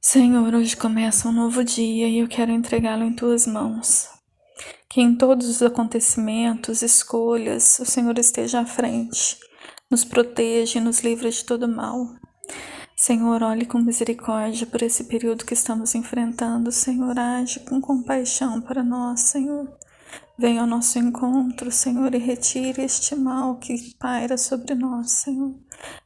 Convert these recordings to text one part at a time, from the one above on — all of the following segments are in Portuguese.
Senhor, hoje começa um novo dia e eu quero entregá-lo em tuas mãos. Que em todos os acontecimentos, escolhas, o Senhor esteja à frente, nos proteja e nos livra de todo mal. Senhor, olhe com misericórdia por esse período que estamos enfrentando. Senhor, age com compaixão para nós, Senhor. Venha ao nosso encontro, Senhor, e retire este mal que paira sobre nós, Senhor.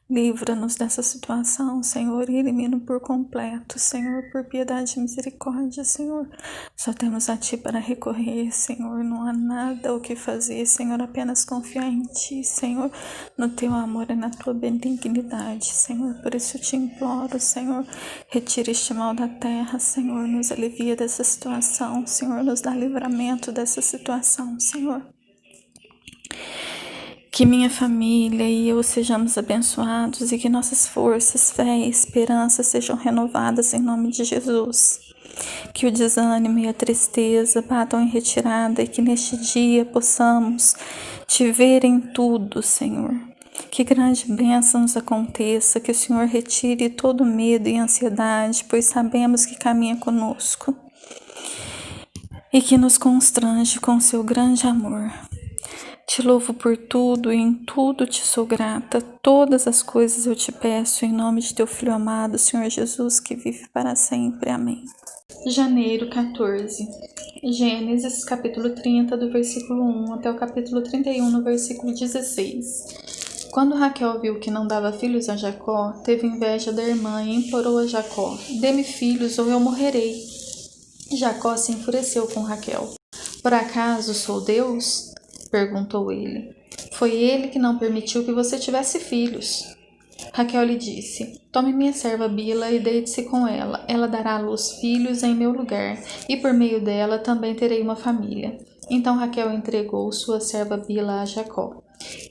Livra-nos dessa situação, Senhor, e elimina por completo, Senhor, por piedade e misericórdia, Senhor. Só temos a Ti para recorrer, Senhor, não há nada o que fazer, Senhor, apenas confiar em Ti, Senhor, no Teu amor e na Tua benignidade, Senhor. Por isso eu Te imploro, Senhor, retire este mal da terra, Senhor, nos alivia dessa situação, Senhor, nos dá livramento dessa situação, Senhor. Que minha família e eu sejamos abençoados e que nossas forças, fé e esperança sejam renovadas em nome de Jesus. Que o desânimo e a tristeza batam em retirada e que neste dia possamos Te ver em tudo, Senhor. Que grande bênção nos aconteça, que o Senhor retire todo medo e ansiedade, pois sabemos que caminha conosco. E que nos constrange com seu grande amor. Te louvo por tudo e em tudo te sou grata. Todas as coisas eu te peço em nome de teu Filho amado, Senhor Jesus, que vive para sempre. Amém. Janeiro 14. Gênesis capítulo 30, do versículo 1 até o capítulo 31, no versículo 16. Quando Raquel viu que não dava filhos a Jacó, teve inveja da irmã e implorou a Jacó: dê-me filhos ou eu morrerei. Jacó se enfureceu com Raquel. Por acaso sou Deus? Perguntou ele. Foi ele que não permitiu que você tivesse filhos. Raquel lhe disse: tome minha serva Bila e deite-se com ela. Ela dará à luz filhos em meu lugar, e por meio dela também terei uma família. Então Raquel entregou sua serva Bila a Jacó,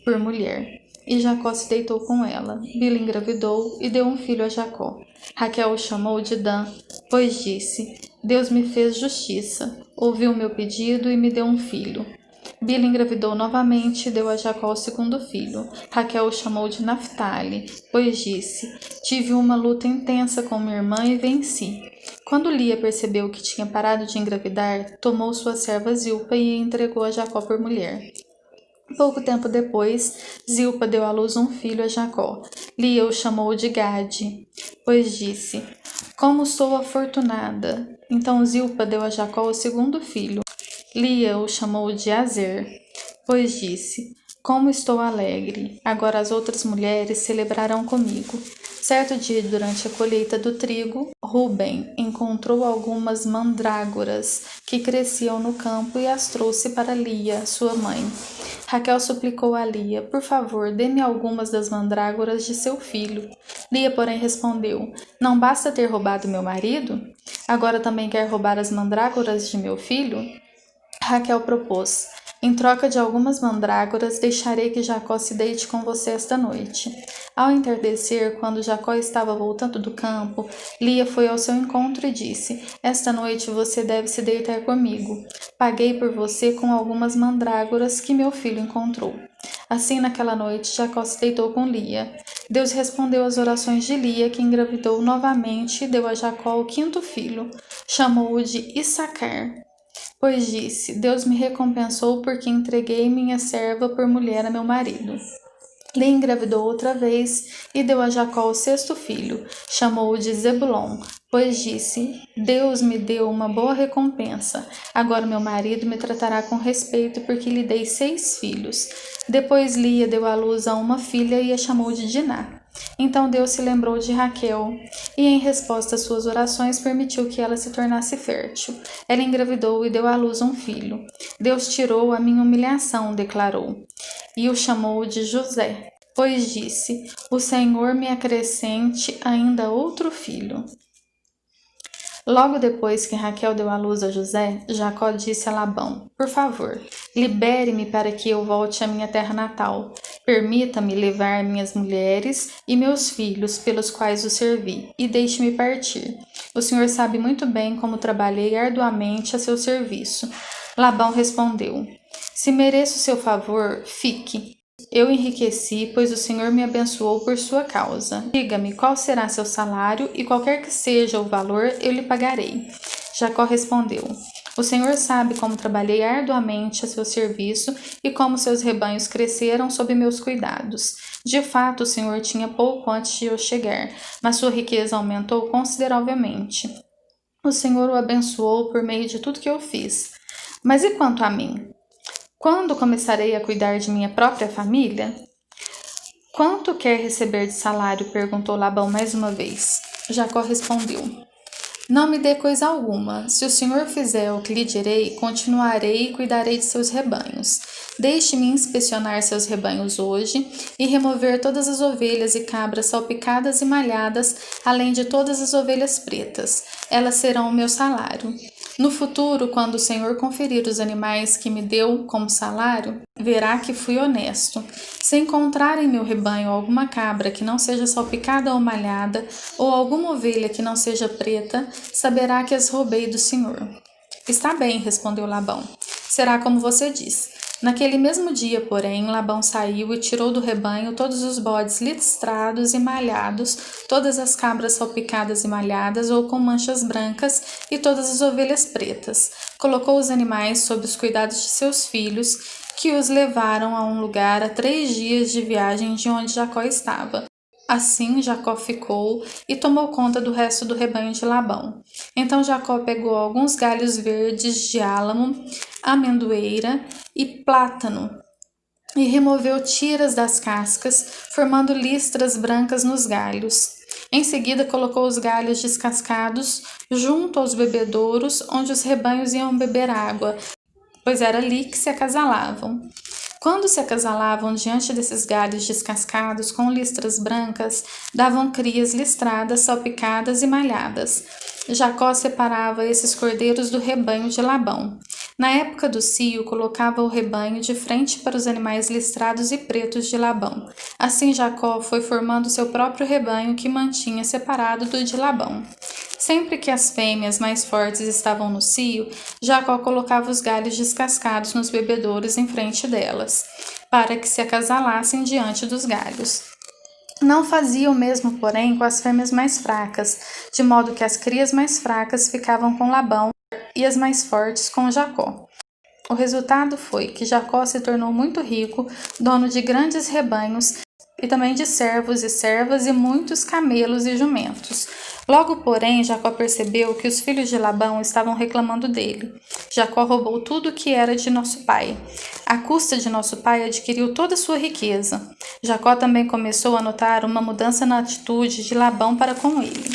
por mulher. E Jacó se deitou com ela. Bila engravidou e deu um filho a Jacó. Raquel o chamou de Dan, pois disse: Deus me fez justiça, ouviu meu pedido e me deu um filho. Bila engravidou novamente e deu a Jacó o segundo filho. Raquel o chamou de Naphtali, pois disse: tive uma luta intensa com minha irmã e venci. Quando Lia percebeu que tinha parado de engravidar, tomou sua serva Zilpa e a entregou a Jacó por mulher. Pouco tempo depois, Zilpa deu à luz um filho a Jacó. Lia o chamou de Gade, pois disse: como sou afortunada! Então Zilpa deu a Jacó o segundo filho. Lia o chamou de Azer, pois disse: como estou alegre! Agora as outras mulheres celebrarão comigo. Certo dia, durante a colheita do trigo, Ruben encontrou algumas mandrágoras que cresciam no campo e as trouxe para Lia, sua mãe. Raquel suplicou a Lia: por favor, dê-me algumas das mandrágoras de seu filho. Lia, porém, respondeu: não basta ter roubado meu marido? Agora também quer roubar as mandrágoras de meu filho? Raquel propôs: em troca de algumas mandrágoras, deixarei que Jacó se deite com você esta noite. Ao entardecer, quando Jacó estava voltando do campo, Lia foi ao seu encontro e disse: esta noite você deve se deitar comigo. Paguei por você com algumas mandrágoras que meu filho encontrou. Assim, naquela noite, Jacó se deitou com Lia. Deus respondeu às orações de Lia, que engravidou novamente e deu a Jacó o quinto filho. Chamou-o de Issacar, pois disse: Deus me recompensou porque entreguei minha serva por mulher a meu marido. Lia engravidou outra vez e deu a Jacó o sexto filho. Chamou-o de Zebulon, pois disse: Deus me deu uma boa recompensa. Agora meu marido me tratará com respeito porque lhe dei 6 filhos. Depois Lia deu à luz a uma filha e a chamou de Diná. Então Deus se lembrou de Raquel e, em resposta às suas orações, permitiu que ela se tornasse fértil. Ela engravidou e deu à luz um filho. Deus tirou a minha humilhação, declarou, e o chamou de José, pois disse: o Senhor me acrescente ainda outro filho. Logo depois que Raquel deu à luz a José, Jacó disse a Labão: por favor, libere-me para que eu volte à minha terra natal. Permita-me levar minhas mulheres e meus filhos pelos quais o servi, e deixe-me partir. O Senhor sabe muito bem como trabalhei arduamente a seu serviço. Labão respondeu: se mereço seu favor, fique. Eu enriqueci, pois o Senhor me abençoou por sua causa. Diga-me qual será seu salário, e qualquer que seja o valor, eu lhe pagarei. Jacó respondeu: O Senhor sabe como trabalhei arduamente a seu serviço e como seus rebanhos cresceram sob meus cuidados. De fato, o Senhor tinha pouco antes de eu chegar, mas sua riqueza aumentou consideravelmente. O Senhor o abençoou por meio de tudo que eu fiz. Mas e quanto a mim? Quando começarei a cuidar de minha própria família? Quanto quer receber de salário? Perguntou Labão mais uma vez. Jacó respondeu: Não me dê coisa alguma. Se o Senhor fizer o que lhe direi, continuarei e cuidarei de seus rebanhos. Deixe-me inspecionar seus rebanhos hoje e remover todas as ovelhas e cabras salpicadas e malhadas, além de todas as ovelhas pretas. Elas serão o meu salário. No futuro, quando o Senhor conferir os animais que me deu como salário, verá que fui honesto. Se encontrar em meu rebanho alguma cabra que não seja salpicada ou malhada, ou alguma ovelha que não seja preta, saberá que as roubei do Senhor. Está bem, respondeu Labão. Será como você diz. Naquele mesmo dia, porém, Labão saiu e tirou do rebanho todos os bodes listrados e malhados, todas as cabras salpicadas e malhadas ou com manchas brancas e todas as ovelhas pretas. Colocou os animais sob os cuidados de seus filhos, que os levaram a um lugar a 3 dias de viagem de onde Jacó estava. Assim Jacó ficou e tomou conta do resto do rebanho de Labão. Então Jacó pegou alguns galhos verdes de álamo, amendoeira e plátano e removeu tiras das cascas, formando listras brancas nos galhos. Em seguida colocou os galhos descascados junto aos bebedouros onde os rebanhos iam beber água, pois era ali que se acasalavam. Quando se acasalavam diante desses galhos descascados com listras brancas, davam crias listradas, salpicadas e malhadas. Jacó separava esses cordeiros do rebanho de Labão. Na época do cio, colocava o rebanho de frente para os animais listrados e pretos de Labão. Assim Jacó foi formando seu próprio rebanho, que mantinha separado do de Labão. Sempre que as fêmeas mais fortes estavam no cio, Jacó colocava os galhos descascados nos bebedouros em frente delas, para que se acasalassem diante dos galhos. Não fazia o mesmo, porém, com as fêmeas mais fracas, de modo que as crias mais fracas ficavam com Labão e as mais fortes com Jacó. O resultado foi que Jacó se tornou muito rico, dono de grandes rebanhos e também de servos e servas e muitos camelos e jumentos. Logo, porém, Jacó percebeu que os filhos de Labão estavam reclamando dele. Jacó roubou tudo o que era de nosso pai. À custa de nosso pai, adquiriu toda a sua riqueza. Jacó também começou a notar uma mudança na atitude de Labão para com ele.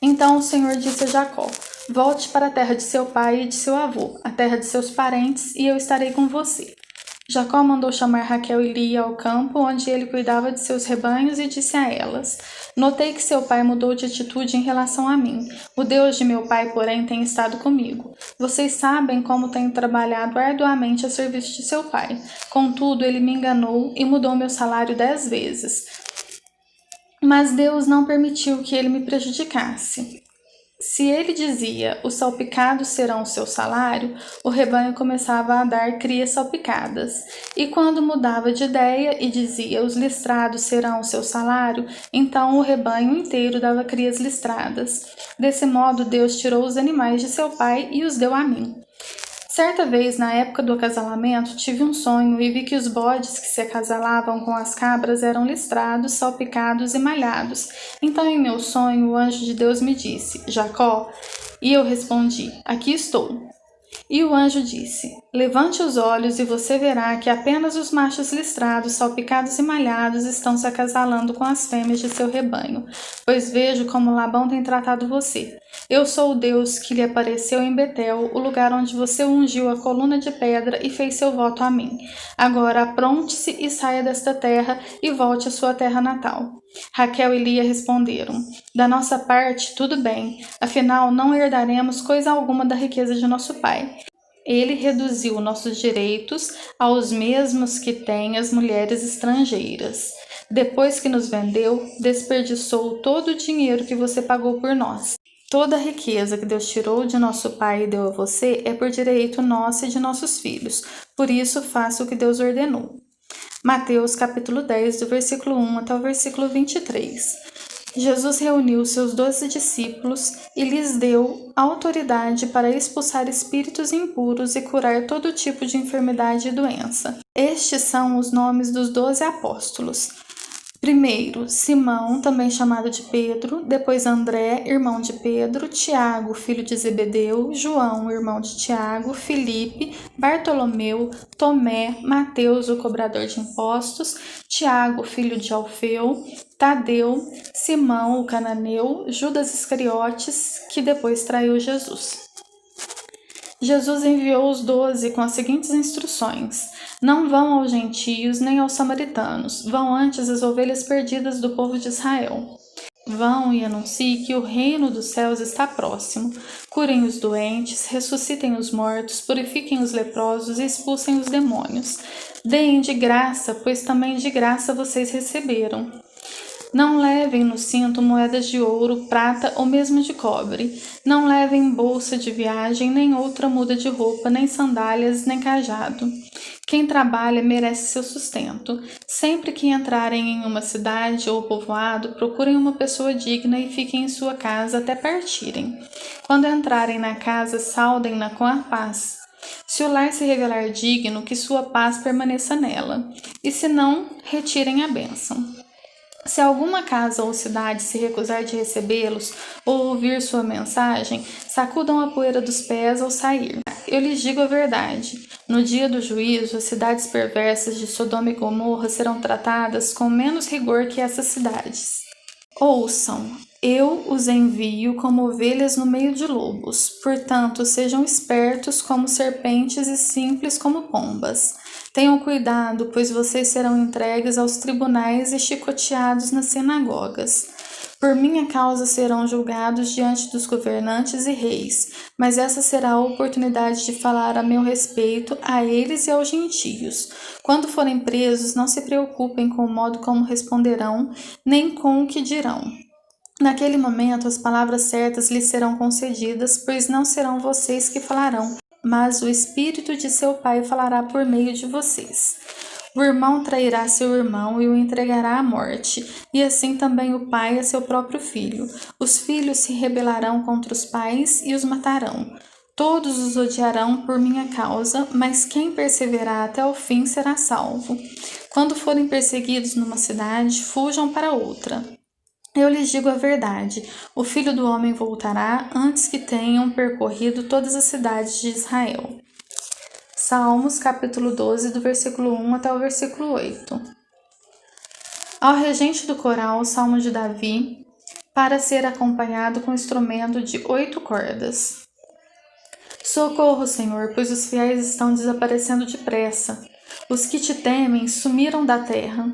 Então o Senhor disse a Jacó: Volte para a terra de seu pai e de seu avô, a terra de seus parentes, e eu estarei com você. Jacó mandou chamar Raquel e Lia ao campo, onde ele cuidava de seus rebanhos, e disse a elas: Notei que seu pai mudou de atitude em relação a mim. O Deus de meu pai, porém, tem estado comigo. Vocês sabem como tenho trabalhado arduamente a serviço de seu pai. Contudo, ele me enganou e mudou meu salário 10 vezes. Mas Deus não permitiu que ele me prejudicasse. Se ele dizia, os salpicados serão o seu salário, o rebanho começava a dar crias salpicadas. E quando mudava de ideia e dizia, os listrados serão o seu salário, então o rebanho inteiro dava crias listradas. Desse modo, Deus tirou os animais de seu pai e os deu a mim. Certa vez, na época do acasalamento, tive um sonho e vi que os bodes que se acasalavam com as cabras eram listrados, salpicados e malhados. Então, em meu sonho, o anjo de Deus me disse, Jacó, e eu respondi, aqui estou. E o anjo disse, levante os olhos e você verá que apenas os machos listrados, salpicados e malhados estão se acasalando com as fêmeas de seu rebanho, pois vejo como Labão tem tratado você. Eu sou o Deus que lhe apareceu em Betel, o lugar onde você ungiu a coluna de pedra e fez seu voto a mim. Agora apronte-se e saia desta terra e volte à sua terra natal. Raquel e Lia responderam, da nossa parte, tudo bem, afinal não herdaremos coisa alguma da riqueza de nosso pai. Ele reduziu nossos direitos aos mesmos que têm as mulheres estrangeiras. Depois que nos vendeu, desperdiçou todo o dinheiro que você pagou por nós. Toda a riqueza que Deus tirou de nosso pai e deu a você é por direito nosso e de nossos filhos. Por isso, faça o que Deus ordenou. Mateus capítulo 10, do versículo 1 até o versículo 23. Jesus reuniu seus 12 discípulos e lhes deu autoridade para expulsar espíritos impuros e curar todo tipo de enfermidade e doença. Estes são os nomes dos 12 apóstolos. Primeiro, Simão, também chamado de Pedro, depois André, irmão de Pedro, Tiago, filho de Zebedeu, João, irmão de Tiago, Filipe, Bartolomeu, Tomé, Mateus, o cobrador de impostos, Tiago, filho de Alfeu, Tadeu, Simão, o cananeu, Judas Iscariotes, que depois traiu Jesus. Jesus enviou os 12 com as seguintes instruções: não vão aos gentios nem aos samaritanos, vão antes às ovelhas perdidas do povo de Israel. Vão e anunciem que o reino dos céus está próximo. Curem os doentes, ressuscitem os mortos, purifiquem os leprosos e expulsem os demônios. Deem de graça, pois também de graça vocês receberam. Não levem no cinto moedas de ouro, prata ou mesmo de cobre. Não levem bolsa de viagem, nem outra muda de roupa, nem sandálias, nem cajado. Quem trabalha merece seu sustento. Sempre que entrarem em uma cidade ou povoado, procurem uma pessoa digna e fiquem em sua casa até partirem. Quando entrarem na casa, saudem-na com a paz. Se o lar se revelar digno, que sua paz permaneça nela, e se não, retirem a bênção. Se alguma casa ou cidade se recusar de recebê-los ou ouvir sua mensagem, sacudam a poeira dos pés ao sair. Eu lhes digo a verdade. No dia do juízo, as cidades perversas de Sodoma e Gomorra serão tratadas com menos rigor que essas cidades. Ouçam, eu os envio como ovelhas no meio de lobos. Portanto, sejam espertos como serpentes e simples como pombas. Tenham cuidado, pois vocês serão entregues aos tribunais e chicoteados nas sinagogas. Por minha causa serão julgados diante dos governantes e reis, mas essa será a oportunidade de falar a meu respeito a eles e aos gentios. Quando forem presos, não se preocupem com o modo como responderão, nem com o que dirão. Naquele momento, as palavras certas lhes serão concedidas, pois não serão vocês que falarão, mas o Espírito de seu Pai falará por meio de vocês. O irmão trairá seu irmão e o entregará à morte, e assim também o pai a seu próprio filho. Os filhos se rebelarão contra os pais e os matarão. Todos os odiarão por minha causa, mas quem perseverar até o fim será salvo. Quando forem perseguidos numa cidade, fujam para outra. Eu lhes digo a verdade, o Filho do Homem voltará antes que tenham percorrido todas as cidades de Israel. Salmos, capítulo 12, do versículo 1 até o versículo 8. Ao regente do coral, Salmo de Davi, para ser acompanhado com instrumento de 8 cordas. Socorro, Senhor, pois os fiéis estão desaparecendo depressa. Os que te temem sumiram da terra.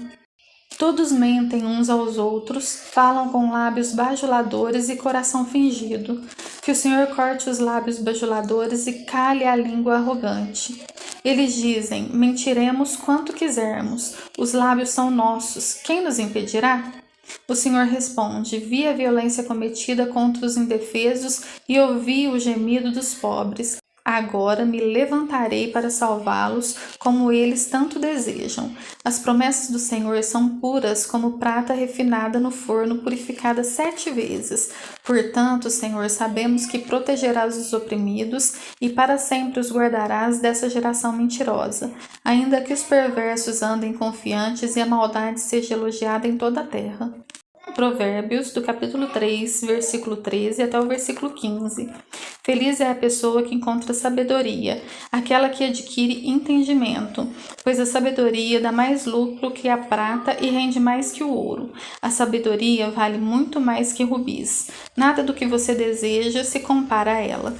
Todos mentem uns aos outros, falam com lábios bajuladores e coração fingido. Que o Senhor corte os lábios bajuladores e cale a língua arrogante. Eles dizem, mentiremos quanto quisermos, os lábios são nossos, quem nos impedirá? O Senhor responde, vi a violência cometida contra os indefesos e ouvi o gemido dos pobres. Agora me levantarei para salvá-los, como eles tanto desejam. As promessas do Senhor são puras como prata refinada no forno, purificada 7 vezes. Portanto, Senhor, sabemos que protegerás os oprimidos e para sempre os guardarás dessa geração mentirosa, ainda que os perversos andem confiantes e a maldade seja elogiada em toda a terra. Provérbios, do capítulo 3, versículo 13 até o versículo 15. Feliz é a pessoa que encontra sabedoria, aquela que adquire entendimento, pois a sabedoria dá mais lucro que a prata e rende mais que o ouro. A sabedoria vale muito mais que rubis. Nada do que você deseja se compara a ela.